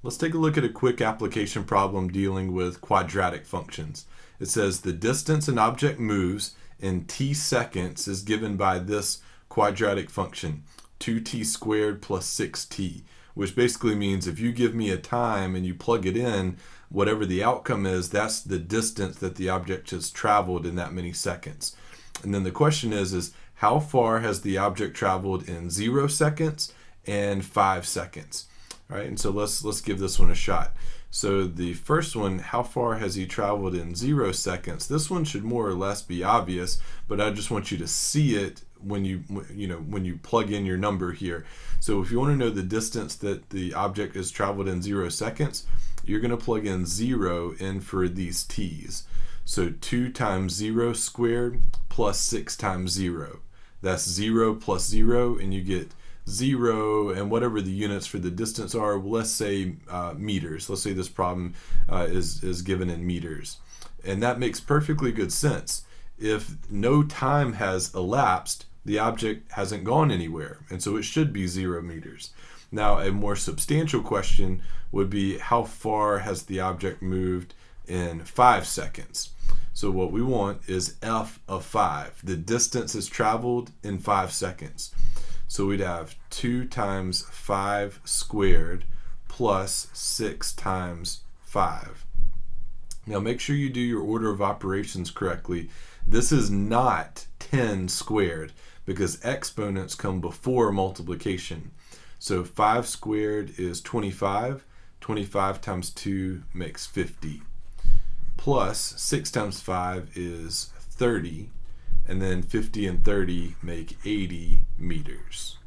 Let's take a look at a quick application problem dealing with quadratic functions. It says the distance an object moves in t seconds is given by this quadratic function, 2t squared plus 6t, which basically means if you give me a time and you plug it in, whatever the outcome is, that's the distance that the object has traveled in that many seconds. And then the question is how far has the object traveled in 0 seconds and 5 seconds? All right, and so let's give this one a shot. So the first one, how far has he traveled in 0 seconds? This one should more or less be obvious, but I just want you to see it when you plug in your number here. So if you want to know the distance that the object has traveled in 0 seconds, you're going to plug in 0 in for these t's. So 2 times 0 squared plus 6 times 0. That's 0 plus 0, and you get 0 and whatever the units for the distance are. Let's say meters. Let's say this problem is given in meters. And that makes perfectly good sense. If no time has elapsed, the object hasn't gone anywhere, and so it should be 0 meters. Now, a more substantial question would be how far has the object moved in 5 seconds? So what we want is f of 5. The distance is traveled in 5 seconds. So we'd have 2 times 5 squared plus 6 times 5. Now make sure you do your order of operations correctly. This is not 10 squared because exponents come before multiplication. So 5 squared is 25. 25 times 2 makes 50. Plus 6 times 5 is 30. And then 50 and 30 make 80 meters.